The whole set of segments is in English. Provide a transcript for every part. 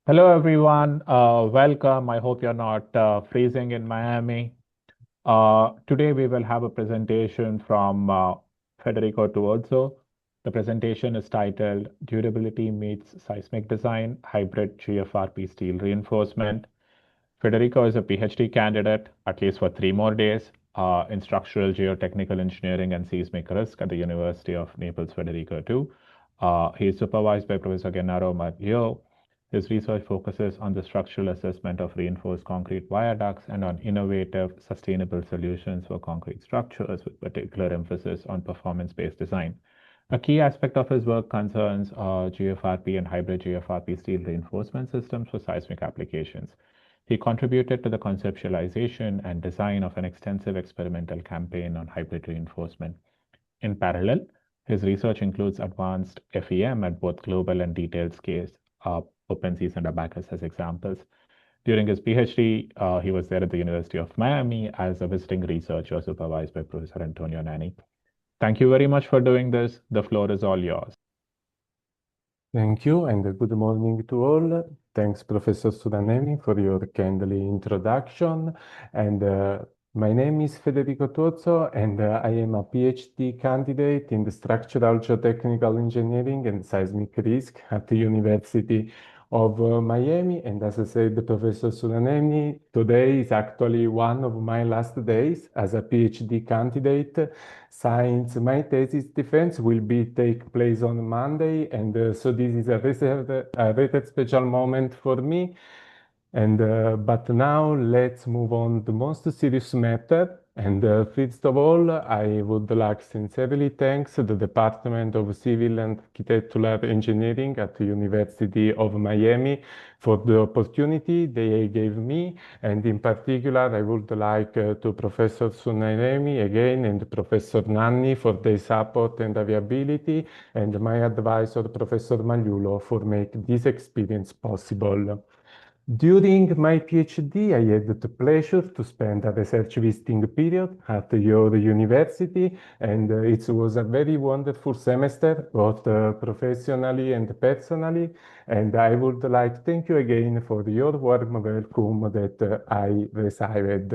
Hello, everyone. Welcome. I hope you're not freezing in Miami. Today, we will have a presentation from Federico Tuzzo. The presentation is titled Durability Meets Seismic Design, Hybrid GFRP Steel Reinforcement. Federico is a PhD candidate, at least for 3 more days, in structural geotechnical engineering and seismic risk at the University of Naples Federico II. He is supervised by Professor Gennaro Maggio. His research focuses on the structural assessment of reinforced concrete viaducts and on innovative, sustainable solutions for concrete structures, with particular emphasis on performance-based design. A key aspect of his work concerns GFRP and hybrid GFRP steel reinforcement systems for seismic applications. He contributed to the conceptualization and design of an extensive experimental campaign on hybrid reinforcement. In parallel, his research includes advanced FEM at both global and detailed scales, OpenSeas and Abacus as examples. During his PhD, he was there at the University of Miami as a visiting researcher supervised by Professor Antonio Nani. Thank you very much for doing this. The floor is all yours. Thank you and good morning to all. Thanks, Professor Sudanemi, for your kindly introduction. And my name is Federico Tuzzo, and I am a PhD candidate in the Structural Geotechnical Engineering and Seismic Risk at the University of Miami. And as I said, Professor Sudanemi, today is actually one of my last days as a PhD candidate, since my thesis defense will take place on Monday, and so this is a rated special moment for me. And but now let's move on to the most serious matter. And first of all, I would like sincerely thanks the Department of Civil and Architectural Engineering at the University of Miami for the opportunity they gave me. And in particular, I would like to Professor Sunairemi again and Professor Nanni for their support and availability, and my advisor, Professor Magliulo, for making this experience possible. During my PhD, I had the pleasure to spend a research visiting period at your university, and it was a very wonderful semester, both professionally and personally. And I would like to thank you again for your warm welcome that I received.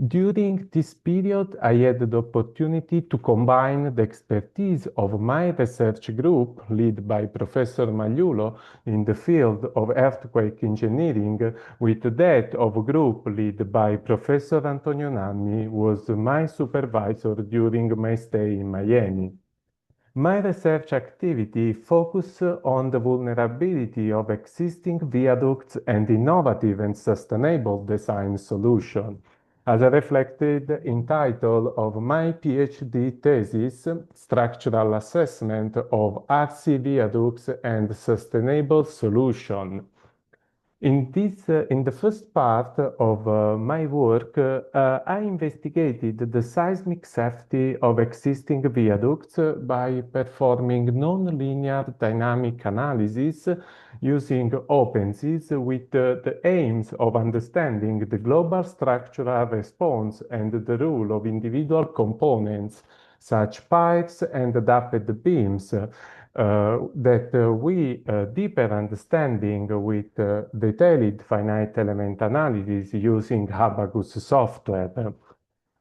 During this period, I had the opportunity to combine the expertise of my research group, led by Professor Magliulo in the field of earthquake engineering, with that of a group led by Professor Antonio Nanni, who was my supervisor during my stay in Miami. My research activity focused on the vulnerability of existing viaducts and innovative and sustainable design solutions. As reflected in title of my PhD thesis, Structural Assessment of RC Viaducts and Sustainable Solution. In the first part of my work, I investigated the seismic safety of existing viaducts by performing nonlinear dynamic analysis using OpenSeas with the aims of understanding the global structural response and the role of individual components, such pipes and adapted beams, that we deeper understanding with detailed finite element analysis using Abacus software.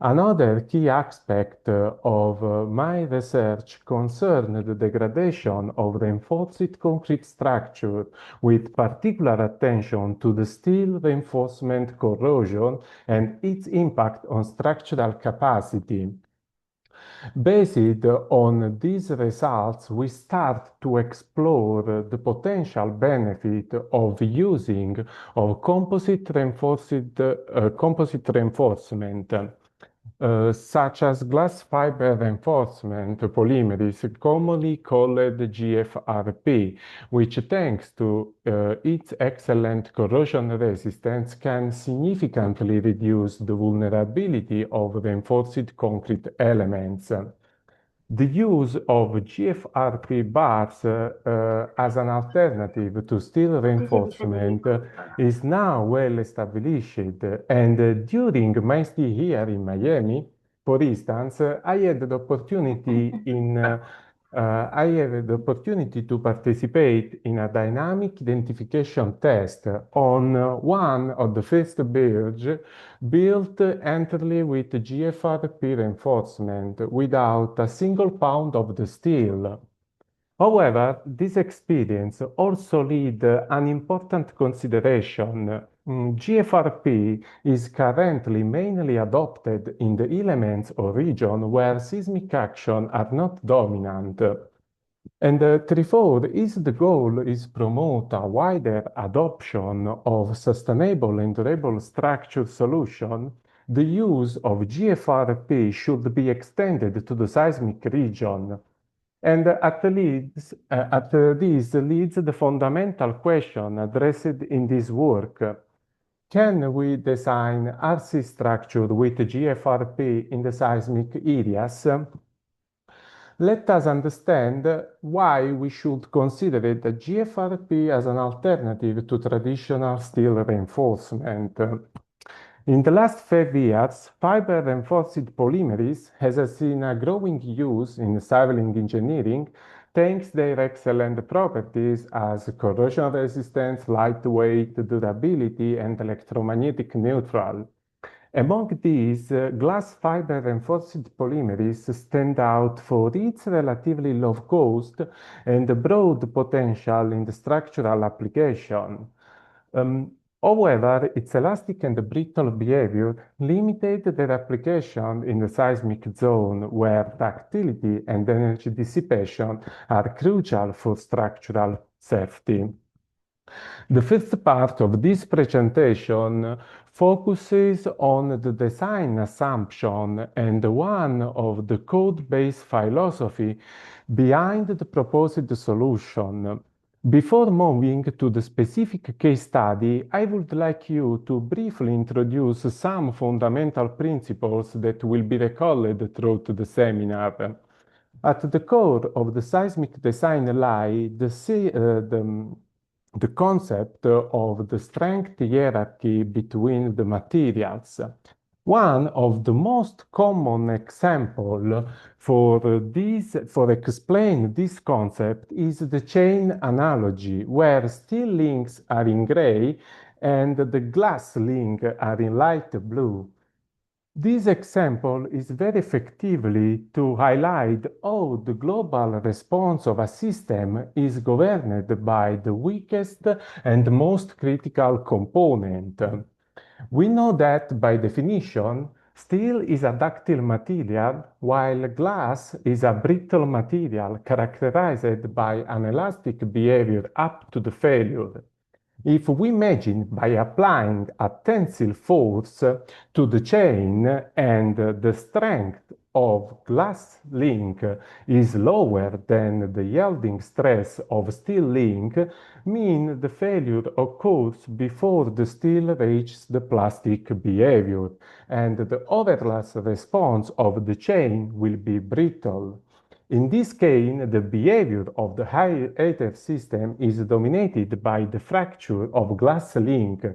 Another key aspect of my research concerned the degradation of reinforced concrete structure, with particular attention to the steel reinforcement corrosion and its impact on structural capacity. Based on these results, we start to explore the potential benefit of using composite reinforcement, such as glass fiber reinforcement polymers, commonly called GFRP, which, thanks to its excellent corrosion resistance, can significantly reduce the vulnerability of reinforced concrete elements. The use of GFRP bars as an alternative to steel reinforcement is now well established, and during my stay here in Miami, for instance, I had the opportunity in I have the opportunity to participate in a dynamic identification test on one of the first bridge built entirely with GFRP reinforcement without a single pound of the steel. However, this experience also lead an important consideration. GFRP is currently mainly adopted in the elements or region where seismic action are not dominant. And threefold is the goal is promote a wider adoption of sustainable and durable structure solution. The use of GFRP should be extended to the seismic region. And at this leads the fundamental question addressed in this work. Can we design RC structure with GFRP in the seismic areas? Let us understand why we should consider the GFRP as an alternative to traditional steel reinforcement. In the last 5 years, fiber-reinforced polymers has seen a growing use in civil engineering thanks their excellent properties as corrosion resistance, lightweight, durability, and electromagnetic neutral. Among these, glass fiber reinforced polymers stand out for its relatively low cost and broad potential in the structural application. Um, However, its elastic and brittle behavior limited their application in the seismic zone where ductility and energy dissipation are crucial for structural safety. The first part of this presentation focuses on the design assumption and one of the code-based philosophy behind the proposed solution. Before moving to the specific case study, I would like you to briefly introduce some fundamental principles that will be recalled throughout the seminar. At the core of the seismic design lie the concept of the strength hierarchy between the materials. One of the most common example for explain this concept is the chain analogy, where steel links are in gray and the glass link are in light blue. This example is very effectively to highlight how the global response of a system is governed by the weakest and most critical component. We know that by definition, steel is a ductile material, while glass is a brittle material characterized by an elastic behavior up to the failure. If we imagine by applying a tensile force to the chain and the strength of glass link is lower than the yielding stress of steel link, mean the failure occurs before the steel reaches the plastic behavior, and the overlap response of the chain will be brittle. In this case, the behavior of the high-ether system is dominated by the fracture of glass link,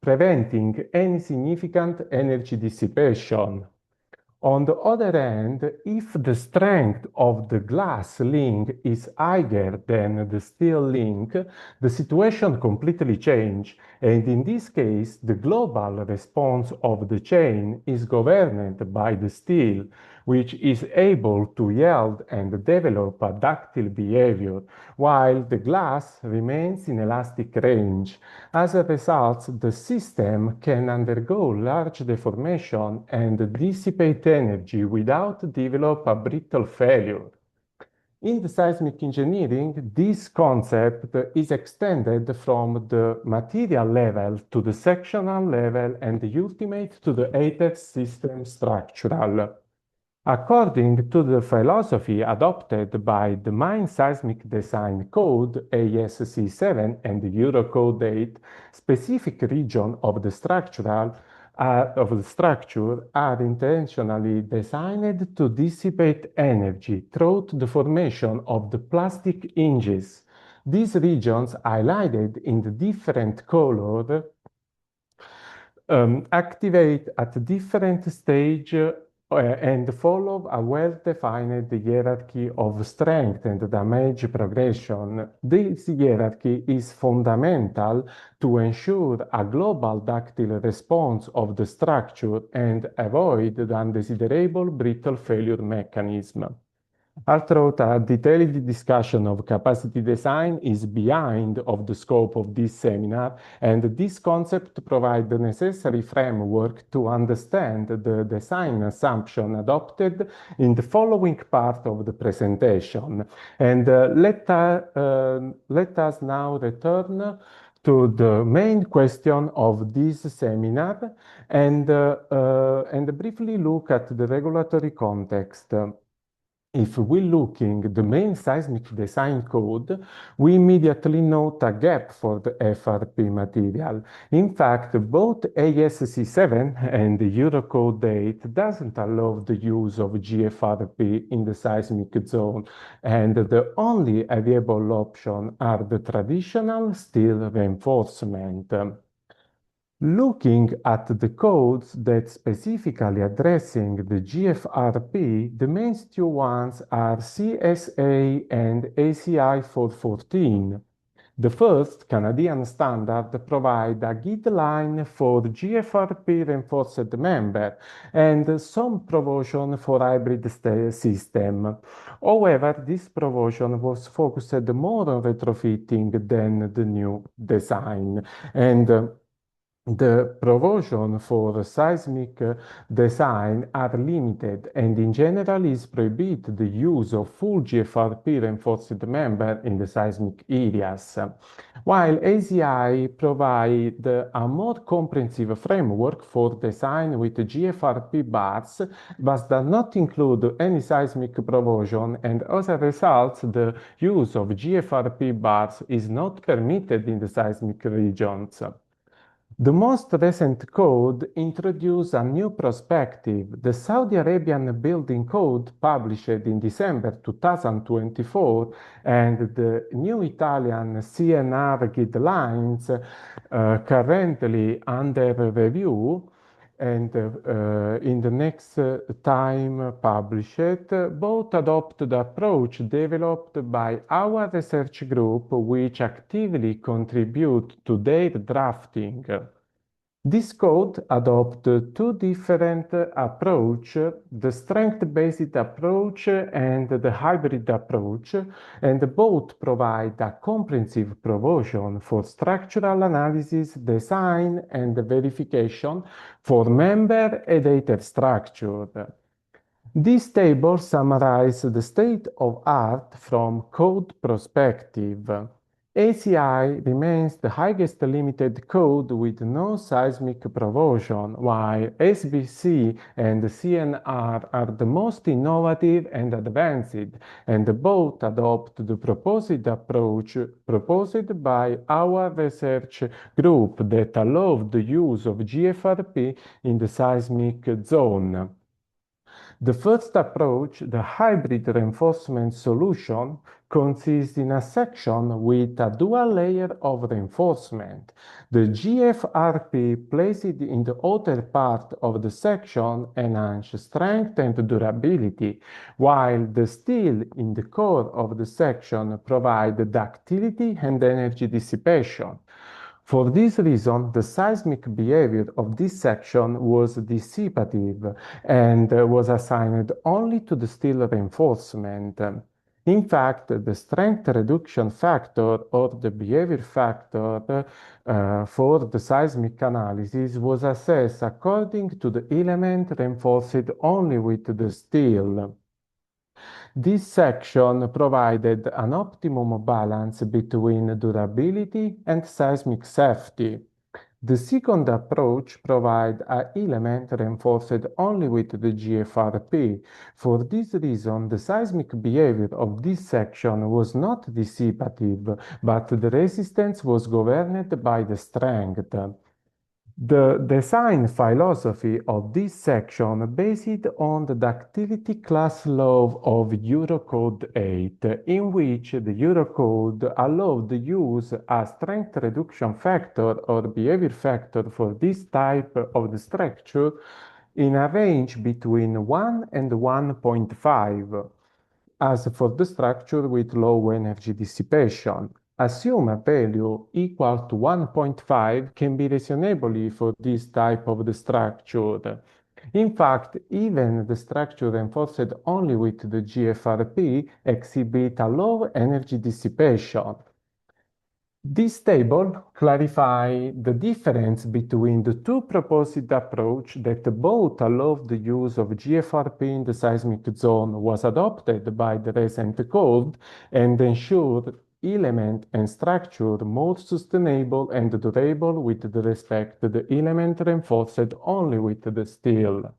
preventing any significant energy dissipation. On the other hand, if the strength of the glass link is higher than the steel link, the situation completely changes, and in this case, the global response of the chain is governed by the steel, which is able to yield and develop a ductile behavior, while the glass remains in elastic range. As a result, the system can undergo large deformation and dissipate energy without develop a brittle failure. In the seismic engineering, this concept is extended from the material level to the sectional level and ultimate to the ether system structural. According to the philosophy adopted by the Mine Seismic Design Code ASC 7 and Eurocode 8, specific regions of the structure are intentionally designed to dissipate energy through the formation of the plastic hinges. These regions, highlighted in the different color, activate at different stage and follow a well-defined hierarchy of strength and damage progression. This hierarchy is fundamental to ensure a global ductile response of the structure and avoid the undesirable brittle failure mechanism. Although a detailed discussion of capacity design is behind of the scope of this seminar, and this concept provides the necessary framework to understand the design assumption adopted in the following part of the presentation. And let us now return to the main question of this seminar and briefly look at the regulatory context. If we looking the main seismic design code, we immediately note a gap for the FRP material. In fact, both ASC 7 and the Eurocode 8 doesn't allow the use of GFRP in the seismic zone, and the only available option are the traditional steel reinforcement. Looking at the codes that specifically addressing the GFRP, the main two ones are CSA and ACI 414. The first Canadian standard provides a guideline for GFRP reinforced member and some provision for hybrid system. However, this provision was focused more on retrofitting than the new design. And the provision for seismic design are limited and in general is prohibit the use of full GFRP reinforced member in the seismic areas, while ACI provide a more comprehensive framework for design with GFRP bars, but does not include any seismic provision, and as a result, the use of GFRP bars is not permitted in the seismic regions. The most recent code introduced a new perspective. The Saudi Arabian Building Code, published in December 2024, and the new Italian CNR guidelines, currently under review, and in the next time published, both adopt the approach developed by our research group, which actively contribute to their drafting. This code adopts two different approaches, the strength-based approach and the hybrid approach, and both provide a comprehensive provision for structural analysis, design, and verification for member and data structure. This table summarizes the state of art from code perspective. ACI remains the highest limited code with no seismic provision, while SBC and CNR are the most innovative and advanced, and both adopt the proposed approach proposed by our research group that allowed the use of GFRP in the seismic zone. The first approach, the hybrid reinforcement solution, consists in a section with a dual layer of reinforcement. The GFRP placed in the outer part of the section enhances strength and durability, while the steel in the core of the section provides ductility and energy dissipation. For this reason, the seismic behavior of this section was dissipative and was assigned only to the steel reinforcement. In fact, the strength reduction factor or the behavior factor for the seismic analysis was assessed according to the element reinforced only with the steel. This section provided an optimum balance between durability and seismic safety. The second approach provides an element reinforced only with the GFRP. For this reason, the seismic behavior of this section was not dissipative, but the resistance was governed by the strength. The design philosophy of this section based on the ductility class law of Eurocode 8, in which the Eurocode allowed the use a strength reduction factor or behavior factor for this type of the structure in a range between 1 and 1.5. As for the structure with low energy dissipation, assume a value equal to 1.5 can be reasonable for this type of the structure. In fact, even the structure reinforced only with the GFRP exhibit a low energy dissipation. This table clarifies the difference between the two proposed approaches that both allow the use of GFRP in the seismic zone was adopted by the recent code and ensure element and structure more sustainable and durable with the respect to the element reinforced only with the steel.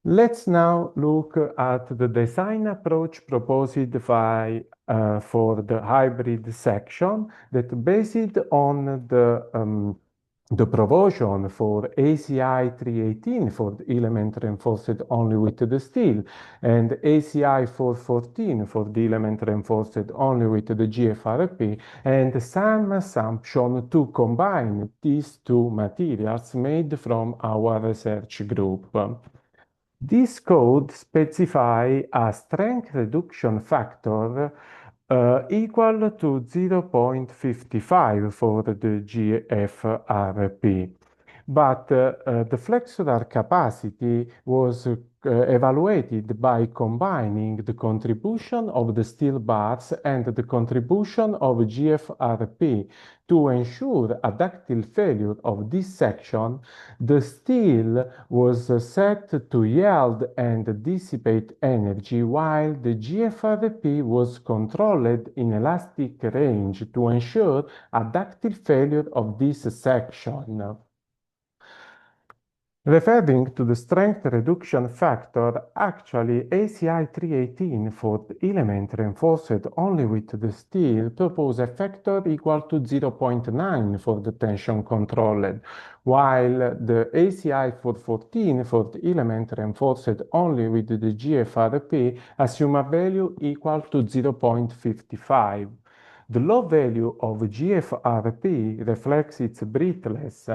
Let's now look at the design approach proposed for the hybrid section that based on the provision for ACI 318 for the element reinforced only with the steel and ACI 414 for the element reinforced only with the GFRP and some assumption to combine these two materials made from our research group. This code specifies a strength reduction factor equal to 0.55 for the GFRP. But the flexural capacity was evaluated by combining the contribution of the steel bars and the contribution of GFRP. To ensure a ductile failure of this section, the steel was set to yield and dissipate energy while the GFRP was controlled in elastic range to ensure a ductile failure of this section. Referring to the strength reduction factor, actually ACI 318 for the element reinforced only with the steel propose a factor equal to 0.9 for the tension controlled, while the ACI 414 for the element reinforced only with the GFRP assume a value equal to 0.55. The low value of GFRP reflects its breathless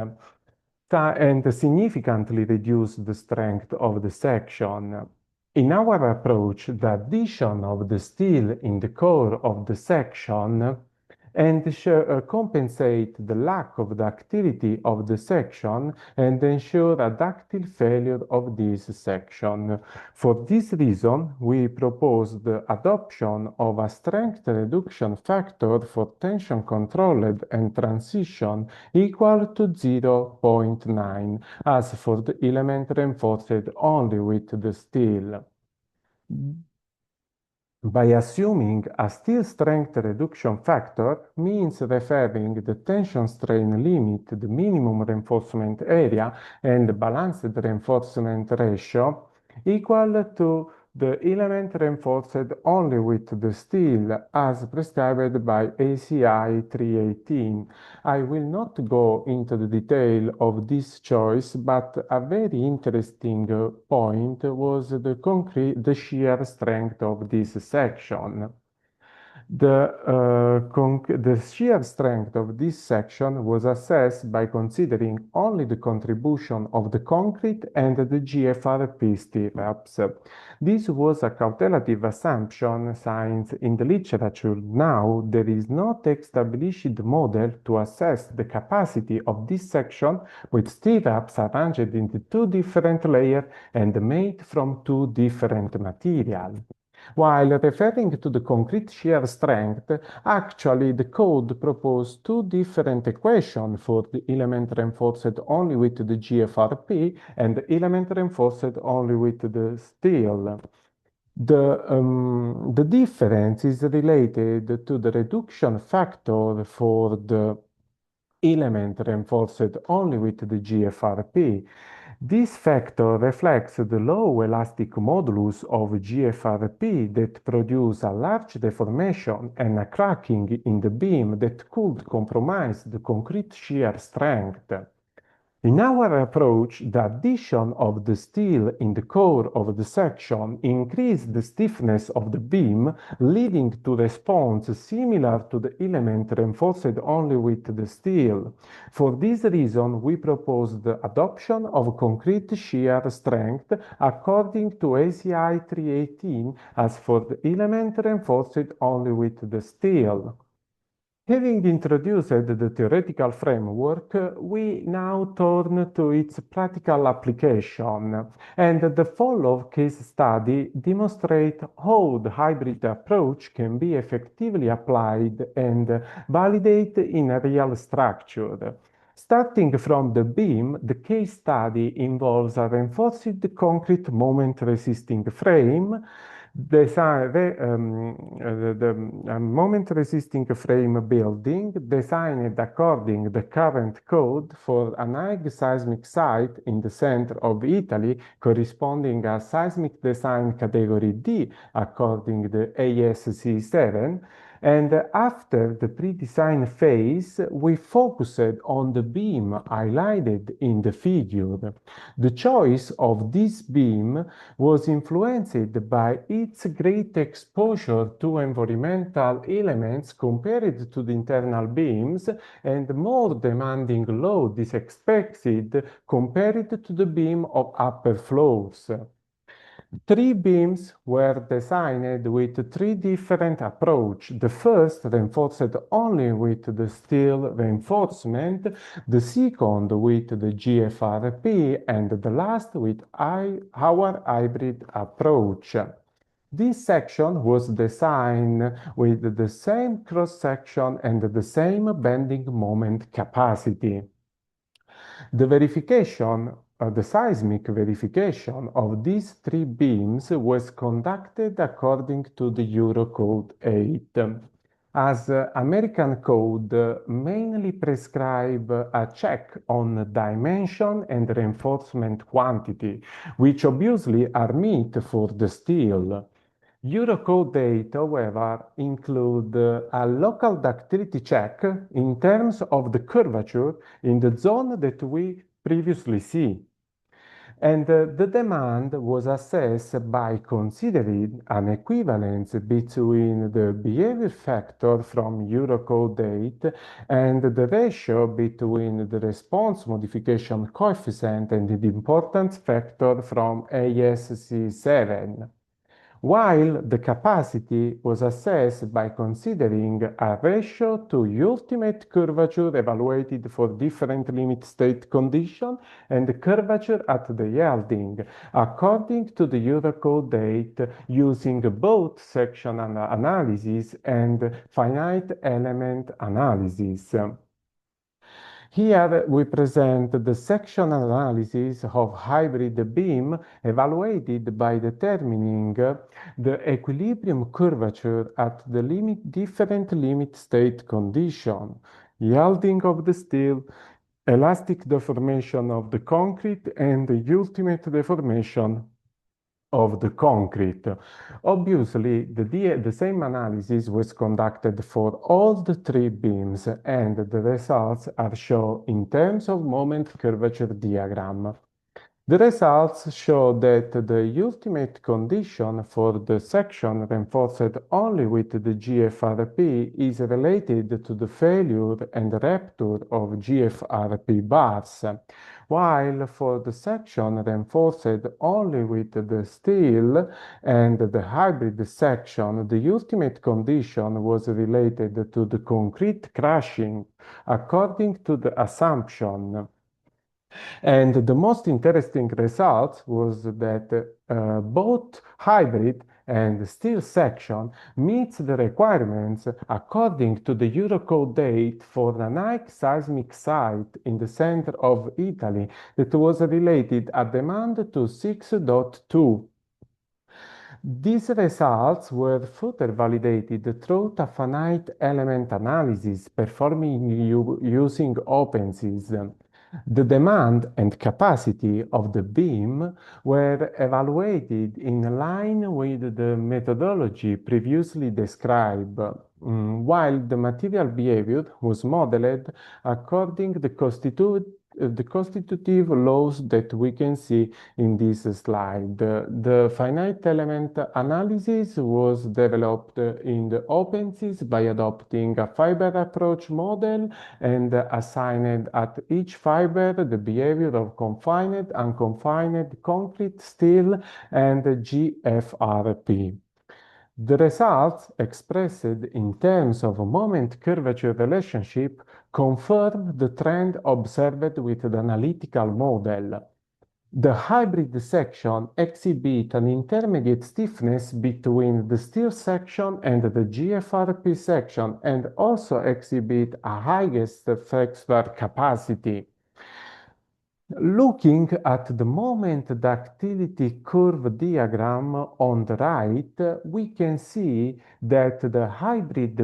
and significantly reduce the strength of the section. In our approach, the addition of the steel in the core of the section and compensate the lack of ductility of the section and ensure a ductile failure of this section. For this reason, we propose the adoption of a strength reduction factor for tension controlled and transition equal to 0.9, as for the element reinforced only with the steel. By assuming a steel strength reduction factor means referring the tension strain limit, the minimum reinforcement area, and balanced reinforcement ratio equal to the element reinforced only with the steel as prescribed by ACI 318. I will not go into the detail of this choice, but a very interesting point was the shear strength of this section. The shear strength of this section was assessed by considering only the contribution of the concrete and the GFRP stirrups. This was a calculative assumption since in the literature now there is no established model to assess the capacity of this section with stirrups arranged into two different layers and made from two different materials. While referring to the concrete shear strength, actually the code proposed two different equations for the element reinforced only with the GFRP and the element reinforced only with the steel. The difference is related to the reduction factor for the element reinforced only with the GFRP. This factor reflects the low elastic modulus of GFRP that produce a large deformation and a cracking in the beam that could compromise the concrete shear strength. In our approach, the addition of the steel in the core of the section increased the stiffness of the beam, leading to response similar to the element reinforced only with the steel. For this reason, we propose the adoption of concrete shear strength according to ACI 318 as for the element reinforced only with the steel. Having introduced the theoretical framework, we now turn to its practical application, and the follow case study demonstrates how the hybrid approach can be effectively applied and validated in a real structure. Starting from the beam, the case study involves a reinforced concrete moment-resisting frame. The moment-resisting frame building designed according the current code for an high seismic site in the center of Italy, corresponding a seismic design category D according the ASC 7. And after the pre-design phase, we focused on the beam highlighted in the figure. The choice of this beam was influenced by its great exposure to environmental elements compared to the internal beams and more demanding load is expected compared to the beam of upper floors. 3 beams were designed with 3 different approaches. The first reinforced only with the steel reinforcement, the second with the GFRP, and the last with our hybrid approach. This section was designed with the same cross-section and the same bending moment capacity. The seismic verification of these 3 beams was conducted according to the Eurocode 8. As American code mainly prescribe a check on dimension and reinforcement quantity, which obviously are met for the steel. Eurocode 8, however, include a local ductility check in terms of the curvature in the zone that we previously see. And the demand was assessed by considering an equivalence between the behavior factor from Eurocode 8 and the ratio between the response modification coefficient and the importance factor from ASC 7. While the capacity was assessed by considering a ratio to ultimate curvature evaluated for different limit state conditions and the curvature at the yielding, according to the Eurocode 8, using both section analysis and finite element analysis. Here we present the section analysis of hybrid beam evaluated by determining the equilibrium curvature at the different limit state condition, yielding of the steel, elastic deformation of the concrete, and the ultimate deformation of the concrete. Obviously, the same analysis was conducted for all the 3 beams, and the results are shown in terms of moment curvature diagram. The results show that the ultimate condition for the section reinforced only with the GFRP is related to the failure and rupture of GFRP bars, while for the section reinforced only with the steel and the hybrid section, the ultimate condition was related to the concrete crushing, according to the assumption. And the most interesting result was that both hybrid and steel section meets the requirements according to the Eurocode 8 for an high seismic site in the center of Italy that was related at demand to 6.2. These results were further validated through a finite element analysis performing using OpenSys. The demand and capacity of the beam were evaluated in line with the methodology previously described, while the material behavior was modeled according to the the constitutive laws that we can see in this slide. The finite element analysis was developed in the OpenSys by adopting a fiber approach model and assigned at each fiber the behavior of confined, unconfined, concrete, steel, and GFRP. The results, expressed in terms of moment curvature relationship, confirm the trend observed with the analytical model. The hybrid section exhibits an intermediate stiffness between the steel section and the GFRP section and also exhibit a highest flexure capacity. Looking at the moment ductility curve diagram on the right, we can see that the hybrid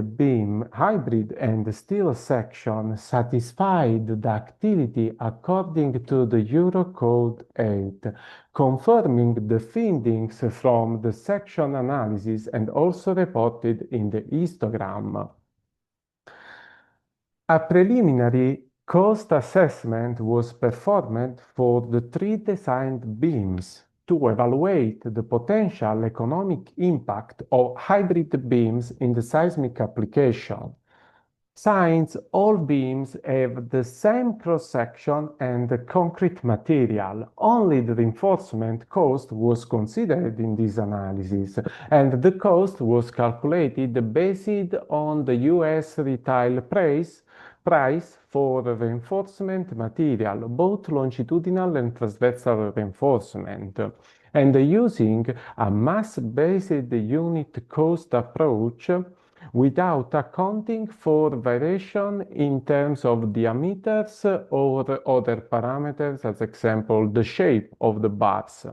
and steel section satisfied ductility according to the Eurocode 8, confirming the findings from the section analysis and also reported in the histogram. A preliminary cost assessment was performed for the three designed beams to evaluate the potential economic impact of hybrid beams in the seismic application. Since all beams have the same cross-section and the concrete material, only the reinforcement cost was considered in this analysis, and the cost was calculated based on the US retail price for reinforcement material, both longitudinal and transversal reinforcement, and using a mass-based unit cost approach without accounting for variation in terms of diameters or other parameters, as example, the shape of the bars.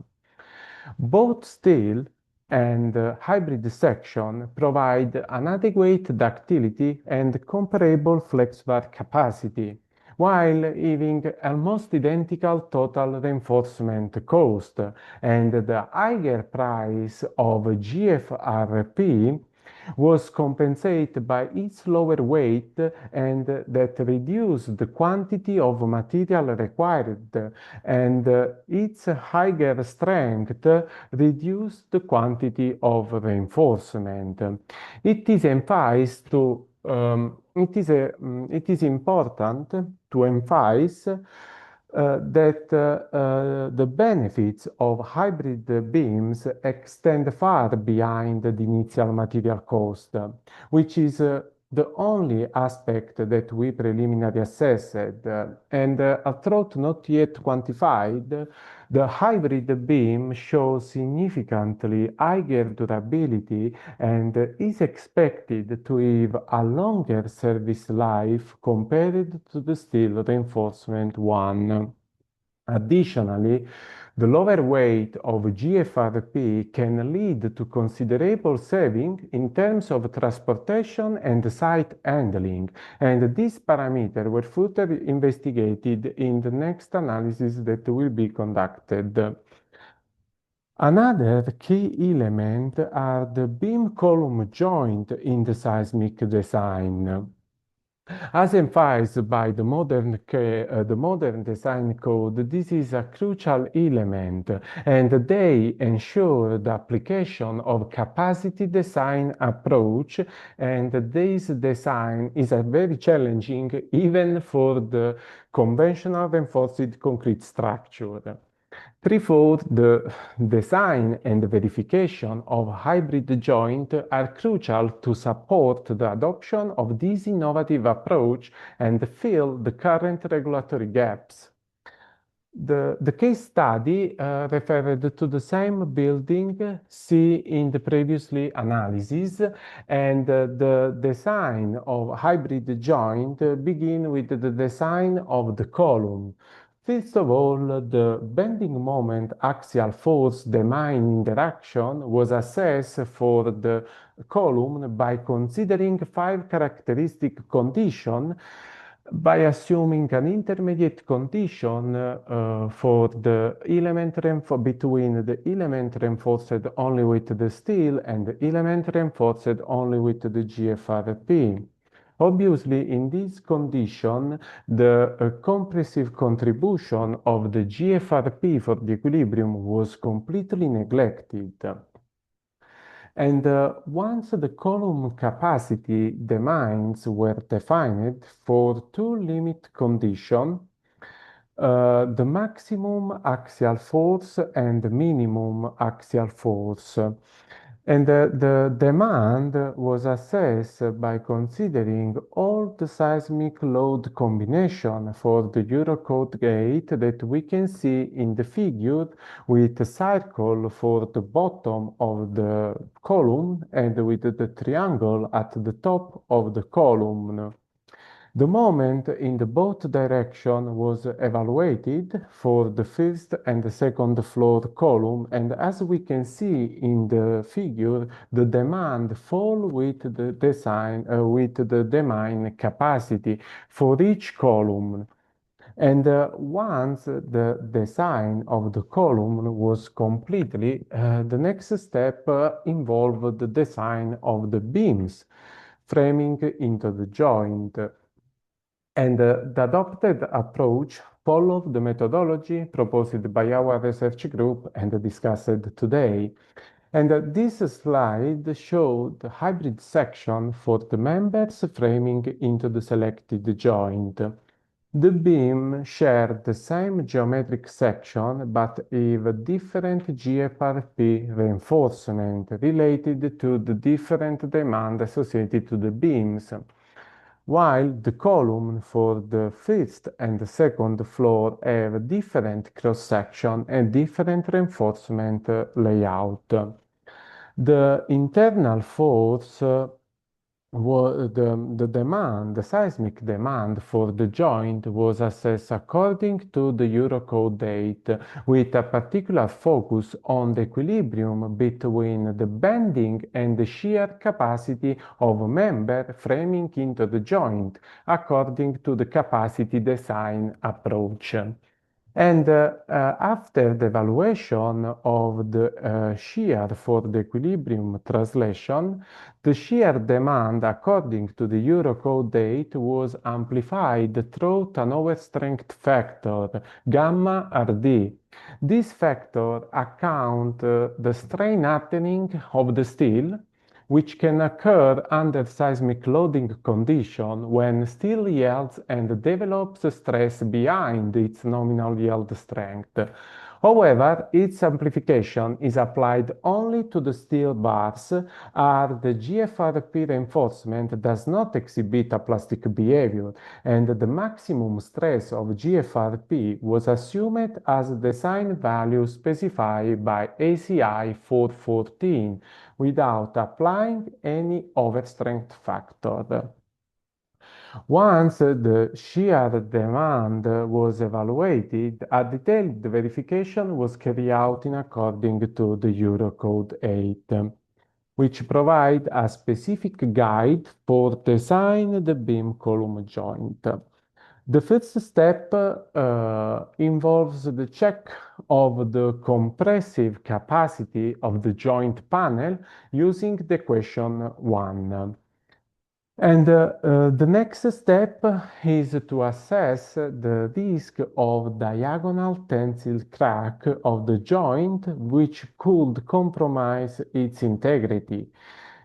Both steel and hybrid section provide an adequate ductility and comparable flexure capacity, while having almost identical total reinforcement cost, and the higher price of GFRP was compensated by its lower weight and that reduced the quantity of material required, and its higher strength reduced the quantity of reinforcement. It is important to emphasize that the benefits of hybrid beams extend far behind the initial material cost, which is the only aspect that we preliminarily assessed, and although not yet quantified, the hybrid beam shows significantly higher durability and is expected to have a longer service life compared to the steel reinforcement one. Additionally, the lower weight of GFRP can lead to considerable saving in terms of transportation and site handling, and these parameters were further investigated in the next analysis that will be conducted. Another key element are the beam column joint in the seismic design. As emphasized by the modern design code, this is a crucial element, and they ensure the application of capacity design approach, and this design is a very challenging even for the conventional reinforced concrete structure. Threefold, the design and verification of hybrid joint are crucial to support the adoption of this innovative approach and fill the current regulatory gaps. The case study referred to the same building seen in the previously analysis, and the design of hybrid joint begin with the design of the column. First of all, the bending moment axial force domain interaction was assessed for the column by considering 5 characteristic conditions by assuming an intermediate condition for the element between the element reinforced only with the steel and the element reinforced only with the GFRP. Obviously, in this condition, the compressive contribution of the GFRP for the equilibrium was completely neglected. And once the column capacity demands were defined for two limit conditions, the maximum axial force and the minimum axial force. And the demand was assessed by considering all the seismic load combination for the Eurocode gate that we can see in the figure with a circle for the bottom of the column and with the triangle at the top of the column. The moment in the both direction was evaluated for the first and the second floor column, and as we can see in the figure, the demand fall with the design with the demand capacity for each column. And once the design of the column was completely, the next step involved the design of the beams, framing into the joint. And the adopted approach followed the methodology proposed by our research group and discussed today. And this slide showed the hybrid section for the members framing into the selected joint. The beam shared the same geometric section but with different GFRP reinforcement related to the different demand associated to the beams, while the column for the first and the second floor have different cross-section and different reinforcement layout. The internal force the seismic demand for the joint was assessed according to the Eurocode date, with a particular focus on the equilibrium between the bending and the shear capacity of a member framing into the joint, according to the capacity design approach. And after the evaluation of the shear for the equilibrium translation, the shear demand according to the Eurocode date was amplified through an overstrength factor, gamma RD. This factor accounts the strain hardening of the steel, which can occur under seismic loading condition when steel yields and develops stress behind its nominal yield strength. However, its amplification is applied only to the steel bars, as the GFRP reinforcement does not exhibit a plastic behavior, and the maximum stress of GFRP was assumed as the design value specified by ACI 414, without applying any overstrength factor. Once the shear demand was evaluated, a detailed verification was carried out in according to the Eurocode 8, which provide a specific guide for design the beam column joint. The first step involves the check of the compressive capacity of the joint panel using the equation 1. And the next step is to assess the risk of diagonal tensile crack of the joint, which could compromise its integrity.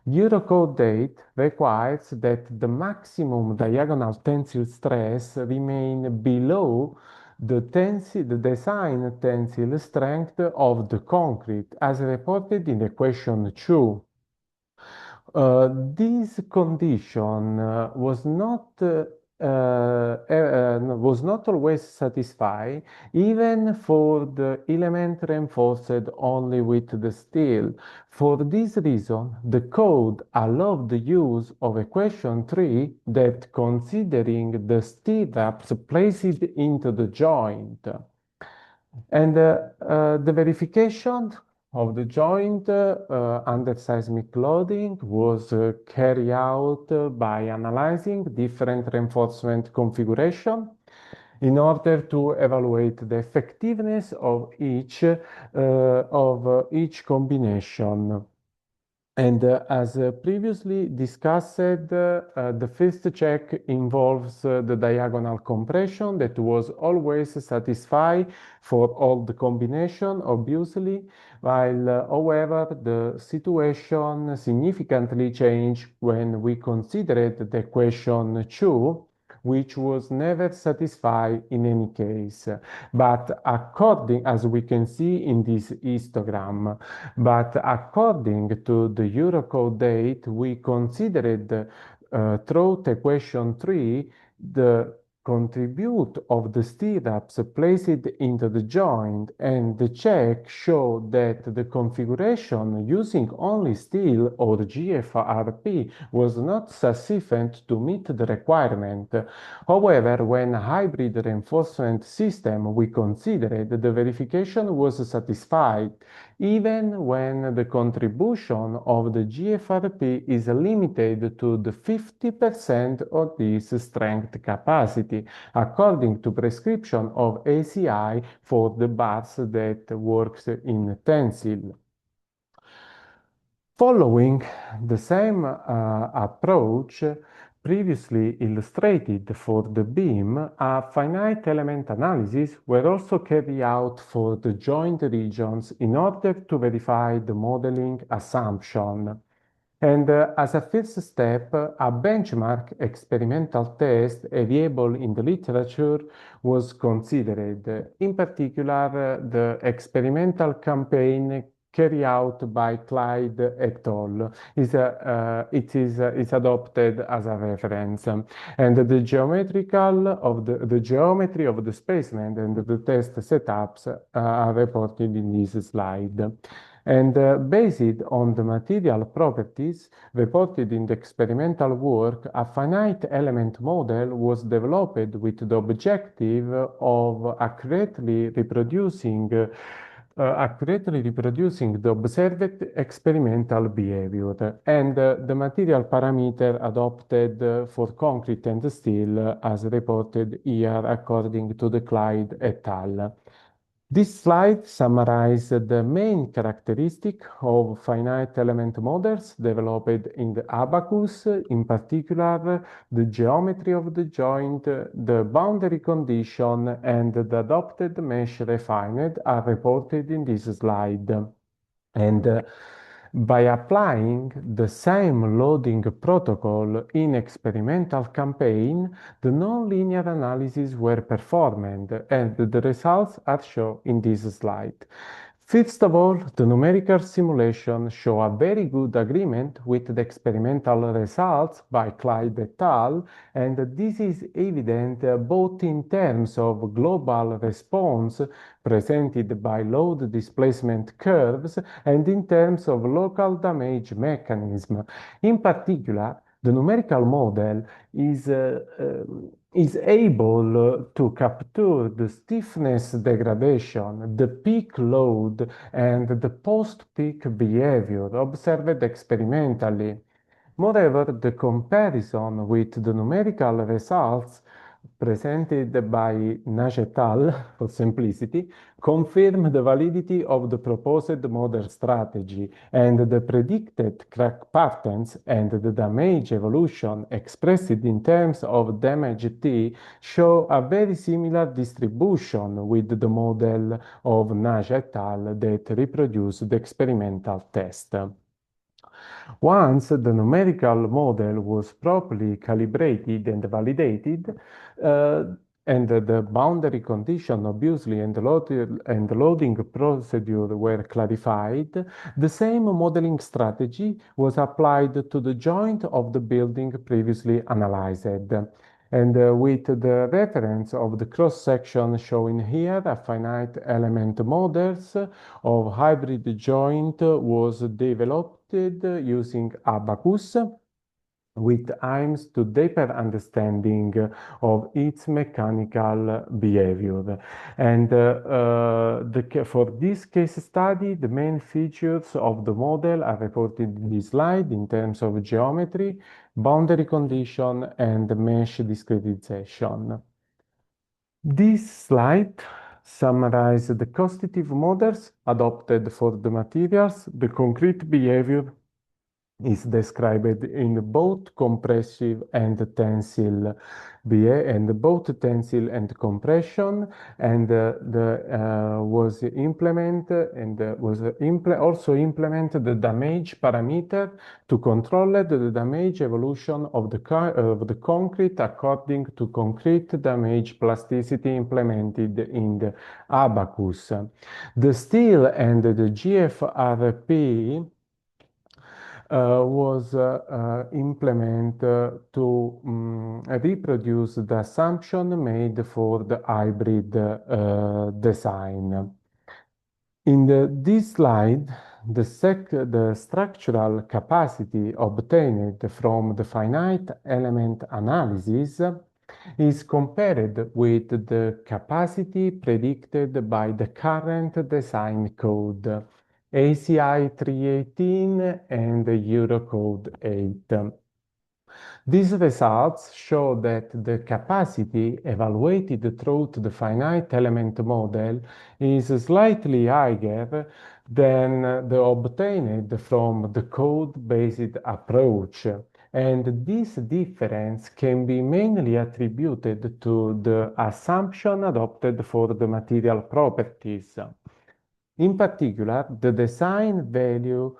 Eurocode date requires that the maximum diagonal tensile stress remain below the design tensile strength of the concrete, as reported in equation 2. This condition was not always satisfied, even for the element reinforced only with the steel. For this reason, the code allowed the use of equation 3 that considering the steel wraps placed into the joint. And the verification of the joint under seismic loading was carried out by analyzing different reinforcement configuration in order to evaluate the effectiveness of each combination. And as previously discussed, the first check involves the diagonal compression that was always satisfied for all the combination, obviously, while, however, the situation significantly changed when we considered the equation 2, which was never satisfied in any case. But according, as we can see in this histogram, but according to the Eurocode date, we considered through equation 3 the contribute of the stirrups placed into the joint, and the check showed that the configuration using only steel or GFRP was not sufficient to meet the requirement. However, when hybrid reinforcement system we considered, the verification was satisfied even when the contribution of the GFRP is limited to the 50% of this strength capacity, according to prescription of ACI for the bars that works in tensile. Following the same approach previously illustrated for the beam, a finite element analysis were also carried out for the joint regions in order to verify the modeling assumption. And as a first step, a benchmark experimental test available in the literature was considered. In particular, the experimental campaign carried out by Clyde et al. Is adopted as a reference. And the the geometry of the spacemen and the test setups are reported in this slide. And based on the material properties reported in the experimental work, a finite element model was developed with the objective of accurately reproducing the observed experimental behavior, and the material parameter adopted for concrete and steel as reported here according to the Clyde et al. This slide summarizes the main characteristic of finite element models developed in the abacus, in particular the geometry of the joint, the boundary condition, and the adopted mesh refined are reported in this slide. And by applying the same loading protocol in experimental campaign, the nonlinear analyses were performed, and the results are shown in this slide. First of all, the numerical simulations show a very good agreement with the experimental results by Clyde et al., and this is evident both in terms of global response presented by load displacement curves and in terms of local damage mechanism. In particular, the numerical model is able to capture the stiffness degradation, the peak load, and the post-peak behavior observed experimentally. Moreover, the comparison with the numerical results presented by Nash et al., for simplicity, confirm the validity of the proposed model strategy, and the predicted crack patterns and the damage evolution expressed in terms of damage T show a very similar distribution with the model of Nash et al. That reproduced the experimental test. Once the numerical model was properly calibrated and validated, and the boundary condition, obviously, and the loading procedure were clarified, the same modeling strategy was applied to the joint of the building previously analyzed. And with the reference of the cross-section shown here, a finite element models of hybrid joint was developed using abacus with aims to deeper understanding of its mechanical behavior. And for this case study, the main features of the model are reported in this slide in terms of geometry, boundary condition, and mesh discretization. This slide summarizes the constitutive models adopted for the materials, the concrete behavior, is described in both compressive and tensile both tensile and compression, and was also implemented the damage parameter to control the damage evolution of the concrete according to concrete damage plasticity implemented in the abacus. The steel and the GFRP was implemented to reproduce the assumption made for the hybrid design. In this slide, the structural capacity obtained from the finite element analysis is compared with the capacity predicted by the current design code, ACI 318 and Eurocode 8. These results show that the capacity evaluated through the finite element model is slightly higher than the obtained from the code-based approach. And this difference can be mainly attributed to the assumption adopted for the material properties. In particular, the design value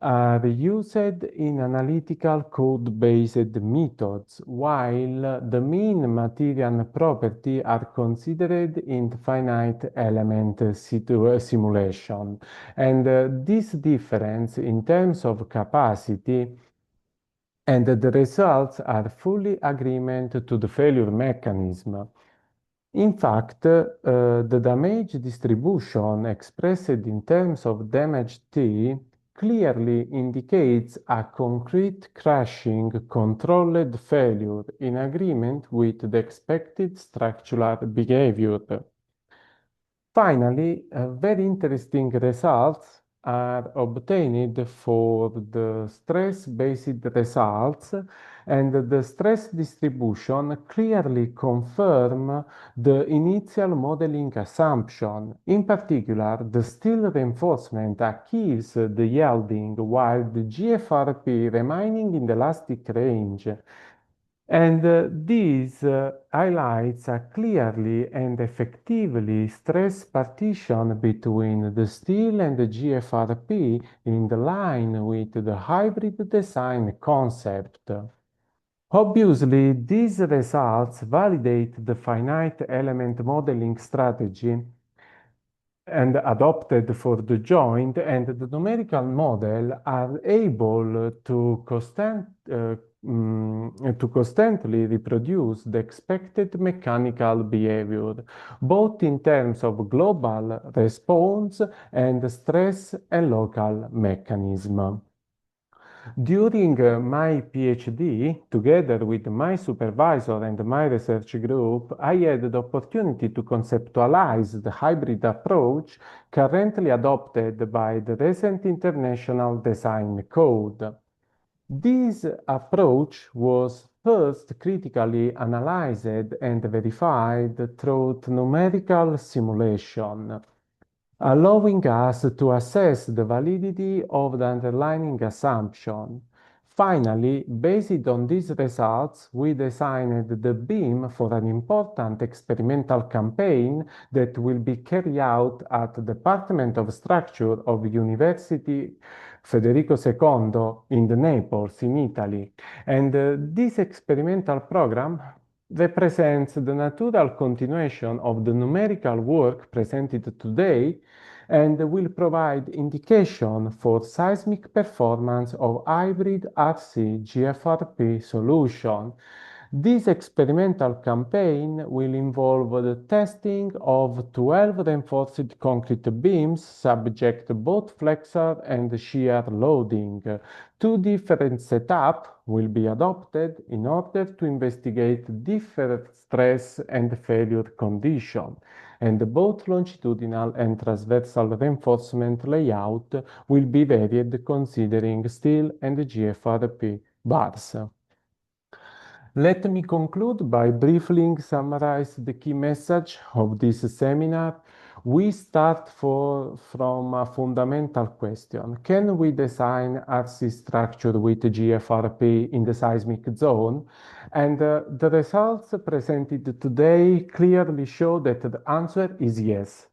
are used in analytical code-based methods, while the mean material property are considered in finite element simulation. And this difference in terms of capacity and the results are fully agreement to the failure mechanism. In fact, the damage distribution expressed in terms of damage T clearly indicates a concrete crashing controlled failure in agreement with the expected structural behavior. Finally, very interesting results are obtained for the stress-based results, and the stress distribution clearly confirm the initial modeling assumption. In particular, the steel reinforcement achieves the yielding while the GFRP remaining in the elastic range. And these highlights a clearly and effectively stress partition between the steel and the GFRP in the line with the hybrid design concept. Obviously, these results validate the finite element modeling strategy and adopted for the joint, and the numerical model are able to constantly reproduce the expected mechanical behavior, both in terms of global response and stress and local mechanism. During my PhD, together with my supervisor and my research group, I had the opportunity to conceptualize the hybrid approach currently adopted by the recent International Design Code. This approach was first critically analyzed and verified through numerical simulation, allowing us to assess the validity of the underlying assumption. Finally, based on these results, we designed the beam for an important experimental campaign that will be carried out at the Department of Structure of University Federico II in Naples, in Italy. And this experimental program represents the natural continuation of the numerical work presented today and will provide indication for seismic performance of hybrid RC GFRP solution. This experimental campaign will involve the testing of 12 reinforced concrete beams subject to both flexor and shear loading. Two different setups will be adopted in order to investigate different stress and failure conditions, and both longitudinal and transversal reinforcement layout will be varied considering steel and GFRP bars. Let me conclude by briefly summarize the key message of this seminar. We start from a fundamental question. Can we design RC structure with GFRP in the seismic zone? And the results presented today clearly show that the answer is yes,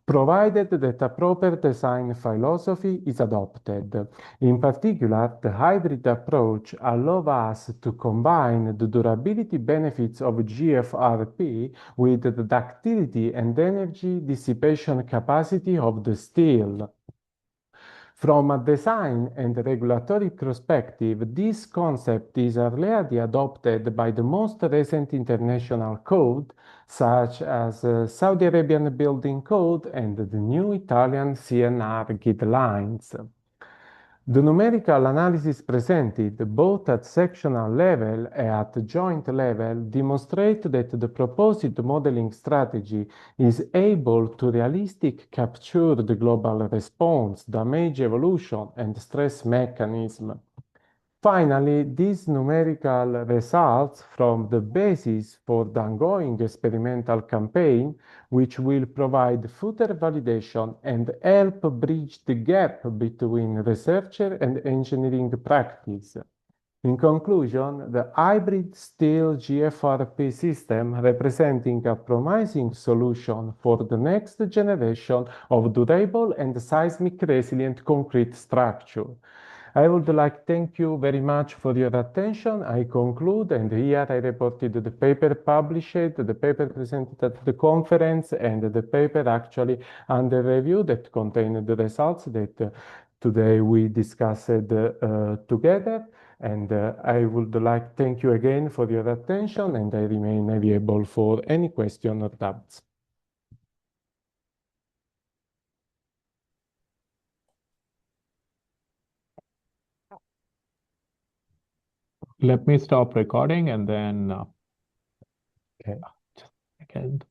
provided that a proper design philosophy is adopted. In particular, the hybrid approach allows us to combine the durability benefits of GFRP with the ductility and energy dissipation capacity of the steel. From a design and regulatory perspective, this concept is already adopted by the most recent international code, such as Saudi Arabian Building Code and the new Italian CNR guidelines. The numerical analysis presented, both at sectional level and at joint level, demonstrate that the proposed modeling strategy is able to realistically capture the global response, damage evolution, and stress mechanism. Finally, these numerical results form the basis for the ongoing experimental campaign, which will provide further validation and help bridge the gap between researcher and engineering practice. In conclusion, the hybrid steel GFRP system representing a promising solution for the next generation of durable and seismic resilient concrete structure. I would like to thank you very much for your attention. I conclude, and here I reported the paper published, the paper presented at the conference, and the paper actually under review that contained the results that today we discussed together. And I would like to thank you again for your attention, and I remain available for any question or doubts. Let me stop recording and then Okay. just a second.